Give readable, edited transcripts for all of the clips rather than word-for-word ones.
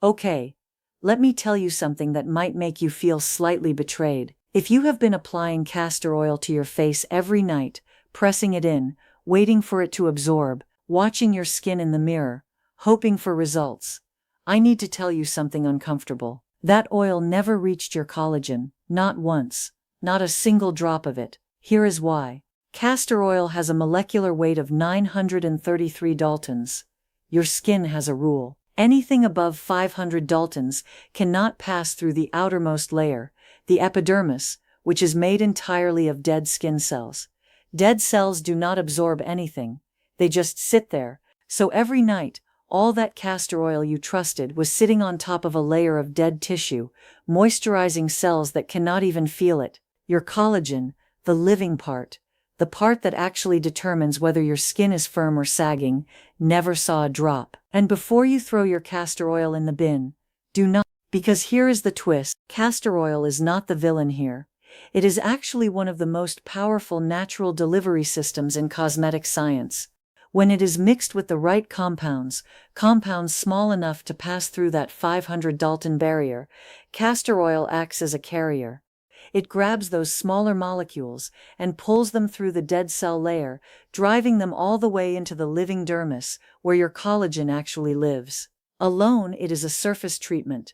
Okay, let me tell you something that might make you feel slightly betrayed. If you have been applying castor oil to your face every night, pressing it in, waiting for it to absorb, watching your skin in the mirror, hoping for results, I need to tell you something uncomfortable. That oil never reached your collagen, not once, not a single drop of it. Here is why. Castor oil has a molecular weight of 933 Daltons. Your skin has a rule. Anything above 500 Daltons cannot pass through the outermost layer, the epidermis, which is made entirely of dead skin cells. Dead cells do not absorb anything, they just sit there, so every night, all that castor oil you trusted was sitting on top of a layer of dead tissue, moisturizing cells that cannot even feel it. Your collagen, the living part, the part that actually determines whether your skin is firm or sagging, never saw a drop. And before you throw your castor oil in the bin, do not, because here is the twist, castor oil is not the villain here. It is actually one of the most powerful natural delivery systems in cosmetic science. When it is mixed with the right compounds small enough to pass through that 500 Dalton barrier, castor oil acts as a carrier. It grabs those smaller molecules and pulls them through the dead cell layer, driving them all the way into the living dermis, where your collagen actually lives. Alone, it is a surface treatment.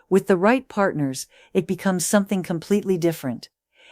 With the right partners, it becomes something completely different.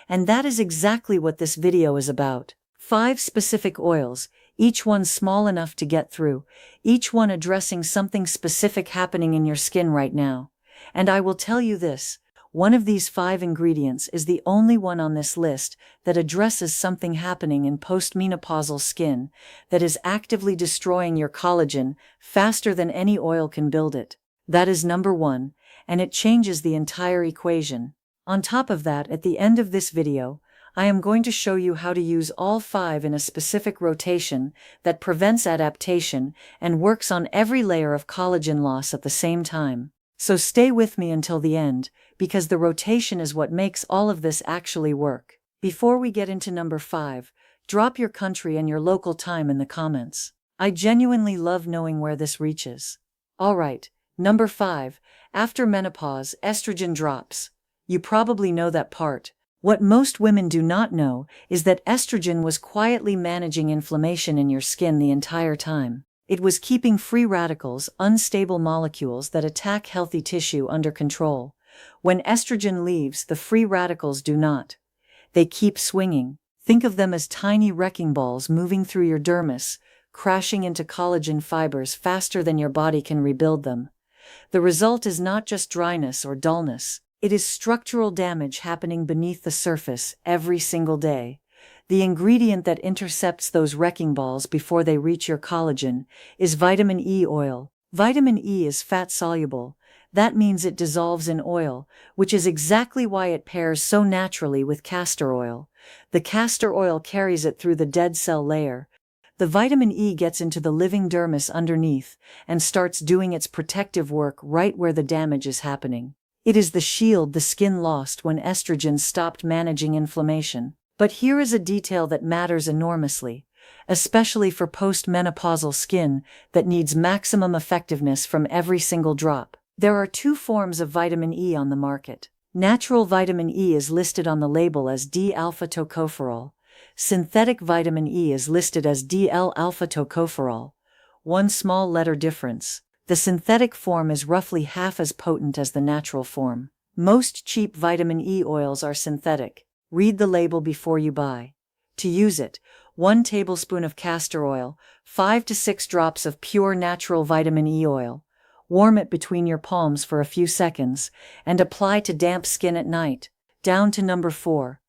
And that is exactly what this video is about. 5 specific oils, each one small enough to get through, each one addressing something specific happening in your skin right now. And I will tell you this. One of these 5 ingredients is the only one on this list that addresses something happening in postmenopausal skin that is actively destroying your collagen faster than any oil can build it. That is number 1, and it changes the entire equation. On top of that, at the end of this video, I am going to show you how to use all 5 in a specific rotation that prevents adaptation and works on every layer of collagen loss at the same time. So stay with me until the end, because the rotation is what makes all of this actually work. Before we get into number 5, drop your country and your local time in the comments. I genuinely love knowing where this reaches. Alright, number 5, after menopause, estrogen drops. You probably know that part. What most women do not know is that estrogen was quietly managing inflammation in your skin the entire time. It was keeping free radicals, unstable molecules that attack healthy tissue, under control. When estrogen leaves, the free radicals do not. They keep swinging. Think of them as tiny wrecking balls moving through your dermis, crashing into collagen fibers faster than your body can rebuild them. The result is not just dryness or dullness. It is structural damage happening beneath the surface every single day. The ingredient that intercepts those wrecking balls before they reach your collagen is vitamin E oil. Vitamin E is fat-soluble. That means it dissolves in oil, which is exactly why it pairs so naturally with castor oil. The castor oil carries it through the dead cell layer. The vitamin E gets into the living dermis underneath and starts doing its protective work right where the damage is happening. It is the shield the skin lost when estrogen stopped managing inflammation. But here is a detail that matters enormously, especially for postmenopausal skin that needs maximum effectiveness from every single drop. There are 2 forms of vitamin E on the market. Natural vitamin E is listed on the label as D-alpha-tocopherol. Synthetic vitamin E is listed as DL-alpha-tocopherol. One small letter difference. The synthetic form is roughly half as potent as the natural form. Most cheap vitamin E oils are synthetic. Read the label before you buy. To use it, 1 tablespoon of castor oil, 5 to 6 drops of pure natural vitamin E oil. Warm it between your palms for a few seconds, and apply to damp skin at night. Down to number 4.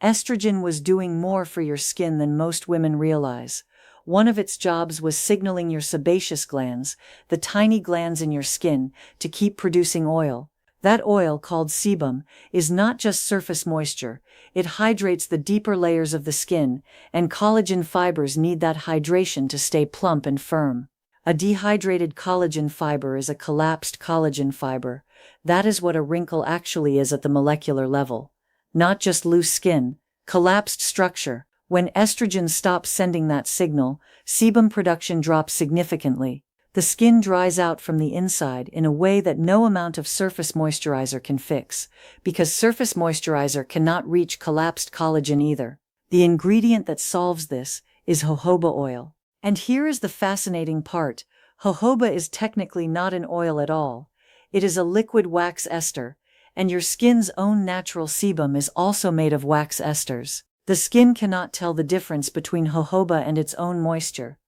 Estrogen was doing more for your skin than most women realize. One of its jobs was signaling your sebaceous glands, the tiny glands in your skin, to keep producing oil. That oil, called sebum, is not just surface moisture. It hydrates the deeper layers of the skin, and collagen fibers need that hydration to stay plump and firm. A dehydrated collagen fiber is a collapsed collagen fiber. That is what a wrinkle actually is at the molecular level. Not just loose skin, collapsed structure. When estrogen stops sending that signal, sebum production drops significantly. The skin dries out from the inside in a way that no amount of surface moisturizer can fix, because surface moisturizer cannot reach collapsed collagen either. The ingredient that solves this is jojoba oil. And here is the fascinating part: jojoba is technically not an oil at all. It is a liquid wax ester, and your skin's own natural sebum is also made of wax esters. The skin cannot tell the difference between jojoba and its own moisture.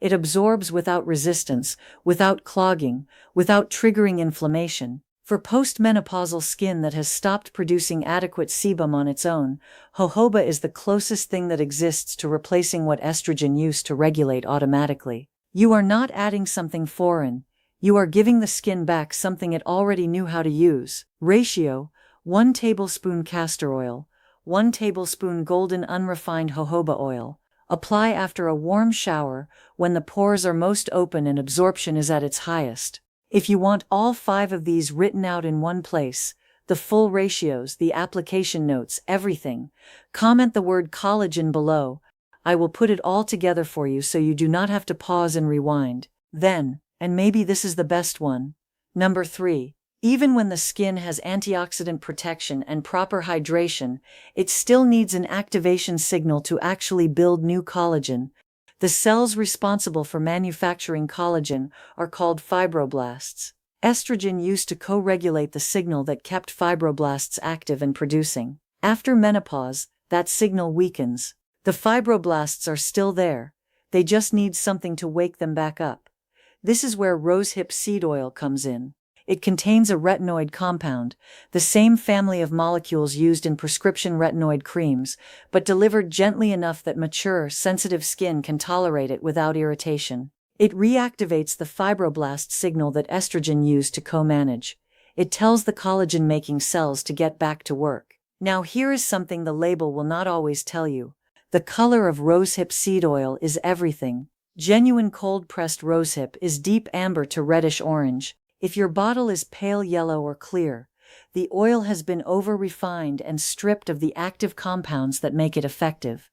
It absorbs without resistance, without clogging, without triggering inflammation. For postmenopausal skin that has stopped producing adequate sebum on its own, jojoba is the closest thing that exists to replacing what estrogen used to regulate automatically. You are not adding something foreign. You are giving the skin back something it already knew how to use. Ratio: 1 tablespoon castor oil, 1 tablespoon golden unrefined jojoba oil. Apply after a warm shower, when the pores are most open and absorption is at its highest. If you want all 5 of these written out in one place, the full ratios, the application notes, everything, comment the word collagen below. I will put it all together for you so you do not have to pause and rewind. Then, and maybe this is the best one, number 3. Even when the skin has antioxidant protection and proper hydration, it still needs an activation signal to actually build new collagen. The cells responsible for manufacturing collagen are called fibroblasts. Estrogen used to co-regulate the signal that kept fibroblasts active and producing. After menopause, that signal weakens. The fibroblasts are still there. They just need something to wake them back up. This is where rosehip seed oil comes in. It contains a retinoid compound, the same family of molecules used in prescription retinoid creams, but delivered gently enough that mature, sensitive skin can tolerate it without irritation. It reactivates the fibroblast signal that estrogen used to co-manage. It tells the collagen-making cells to get back to work. Now here is something the label will not always tell you. The color of rosehip seed oil is everything. Genuine cold-pressed rosehip is deep amber to reddish orange. If your bottle is pale yellow or clear, the oil has been over-refined and stripped of the active compounds that make it effective.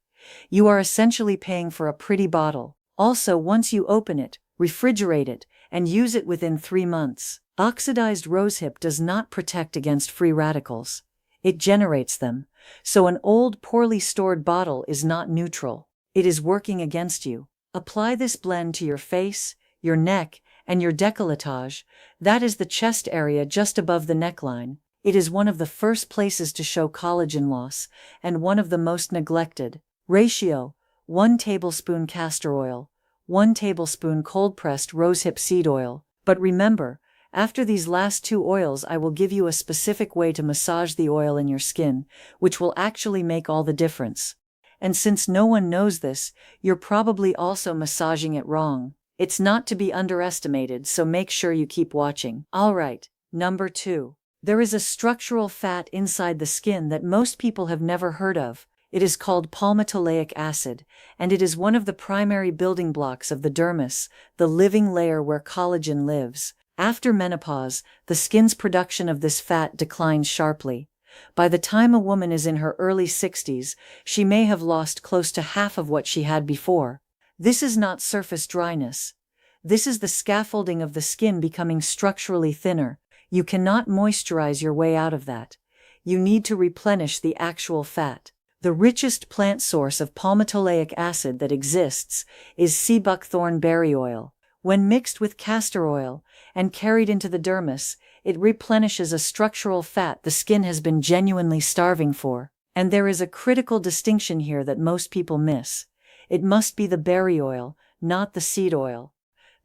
You are essentially paying for a pretty bottle. Also, once you open it, refrigerate it, and use it within 3 months. Oxidized rosehip does not protect against free radicals. It generates them. So an old, poorly stored bottle is not neutral. It is working against you. Apply this blend to your face, your neck, and your décolletage, that is the chest area just above the neckline. It is one of the first places to show collagen loss, and one of the most neglected. Ratio: 1 tablespoon castor oil, 1 tablespoon cold-pressed rosehip seed oil. But remember, after these last 2 oils I will give you a specific way to massage the oil in your skin, which will actually make all the difference. And since no one knows this, you're probably also massaging it wrong. It's not to be underestimated, so make sure you keep watching. Alright, number 2. There is a structural fat inside the skin that most people have never heard of. It is called palmitoleic acid, and it is one of the primary building blocks of the dermis, the living layer where collagen lives. After menopause, the skin's production of this fat declines sharply. By the time a woman is in her early 60s, she may have lost close to half of what she had before. This is not surface dryness. This is the scaffolding of the skin becoming structurally thinner. You cannot moisturize your way out of that. You need to replenish the actual fat. The richest plant source of palmitoleic acid that exists is sea buckthorn berry oil. When mixed with castor oil and carried into the dermis, it replenishes a structural fat the skin has been genuinely starving for. And there is a critical distinction here that most people miss. It must be the berry oil, not the seed oil.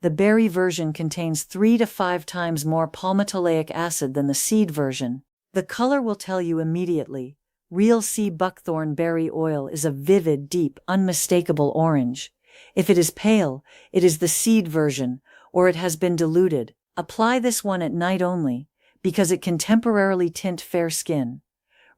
The berry version contains 3 to 5 times more palmitoleic acid than the seed version. The color will tell you immediately. Real sea buckthorn berry oil is a vivid, deep, unmistakable orange. If it is pale, it is the seed version, or it has been diluted. Apply this one at night only, because it can temporarily tint fair skin.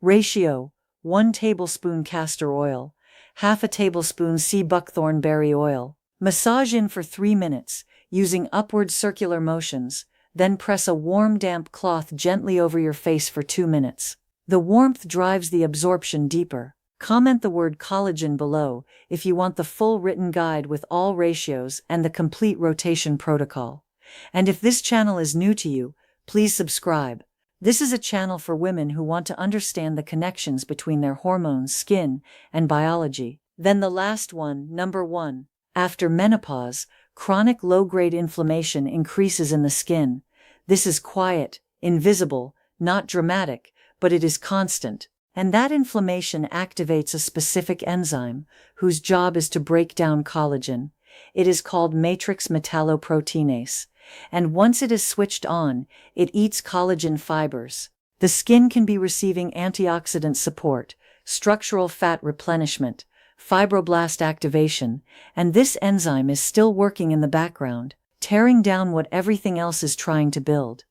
Ratio: 1 tablespoon castor oil, half a tablespoon sea buckthorn berry oil. Massage in for 3 minutes, using upward circular motions, then press a warm damp cloth gently over your face for 2 minutes. The warmth drives the absorption deeper. Comment the word collagen below if you want the full written guide with all ratios and the complete rotation protocol. And if this channel is new to you, please subscribe. This is a channel for women who want to understand the connections between their hormones, skin, and biology. Then the last one, number 1. After menopause, chronic low-grade inflammation increases in the skin. This is quiet, invisible, not dramatic, but it is constant. And that inflammation activates a specific enzyme, whose job is to break down collagen. It is called matrix metalloproteinase. And once it is switched on, it eats collagen fibers. The skin can be receiving antioxidant support, structural fat replenishment, fibroblast activation, and this enzyme is still working in the background, tearing down what everything else is trying to build.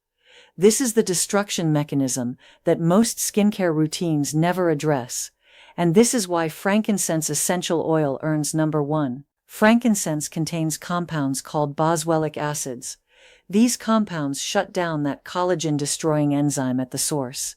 This is the destruction mechanism that most skincare routines never address. And this is why frankincense essential oil earns number 1. Frankincense contains compounds called boswellic acids. These compounds shut down that collagen-destroying enzyme at the source.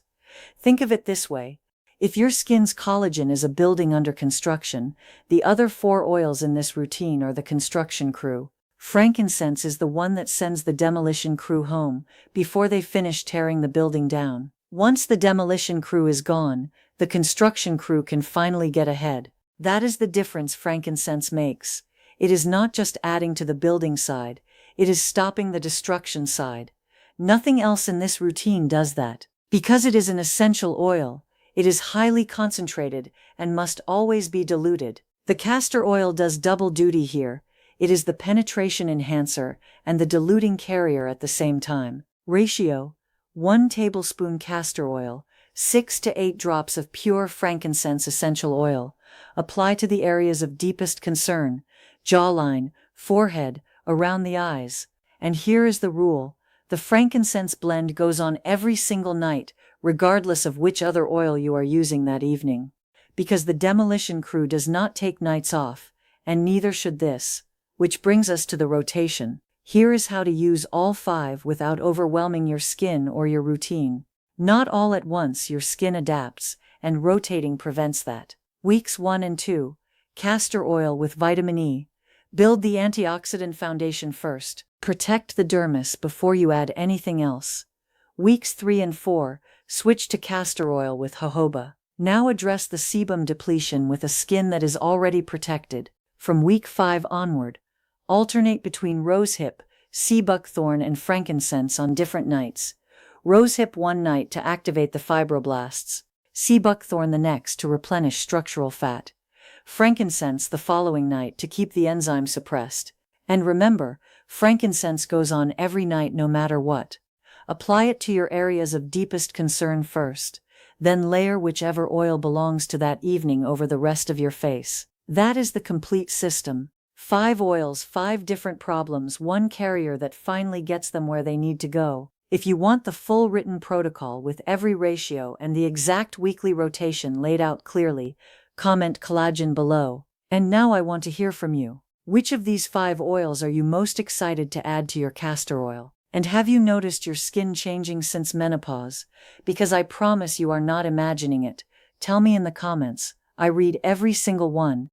Think of it this way. If your skin's collagen is a building under construction, the other 4 oils in this routine are the construction crew. Frankincense is the one that sends the demolition crew home before they finish tearing the building down. Once the demolition crew is gone, the construction crew can finally get ahead. That is the difference frankincense makes. It is not just adding to the building side, it is stopping the destruction side. Nothing else in this routine does that. Because it is an essential oil, it is highly concentrated and must always be diluted. The castor oil does double duty here. It is the penetration enhancer and the diluting carrier at the same time. Ratio: 1 tablespoon castor oil, 6 to 8 drops of pure frankincense essential oil. Apply to the areas of deepest concern: jawline, forehead, around the eyes. And here is the rule: the frankincense blend goes on every single night, regardless of which other oil you are using that evening. Because the demolition crew does not take nights off, and neither should this. Which brings us to the rotation. Here is how to use all 5 without overwhelming your skin or your routine. Not all at once, your skin adapts, and rotating prevents that. Weeks 1 and 2, castor oil with vitamin E. Build the antioxidant foundation first. Protect the dermis before you add anything else. Weeks 3 and 4, switch to castor oil with jojoba. Now address the sebum depletion with a skin that is already protected. From week 5 onward, alternate between rosehip, sea buckthorn, and frankincense on different nights. Rosehip one night to activate the fibroblasts, sea buckthorn the next to replenish structural fat, frankincense the following night to keep the enzyme suppressed. And remember, frankincense goes on every night no matter what. Apply it to your areas of deepest concern first, then layer whichever oil belongs to that evening over the rest of your face. That is the complete system. 5 oils, 5 different problems, 1 carrier that finally gets them where they need to go. If you want the full written protocol with every ratio and the exact weekly rotation laid out clearly, comment collagen below. And now I want to hear from you. Which of these 5 oils are you most excited to add to your castor oil? And have you noticed your skin changing since menopause? Because I promise you are not imagining it. Tell me in the comments. I read every single one.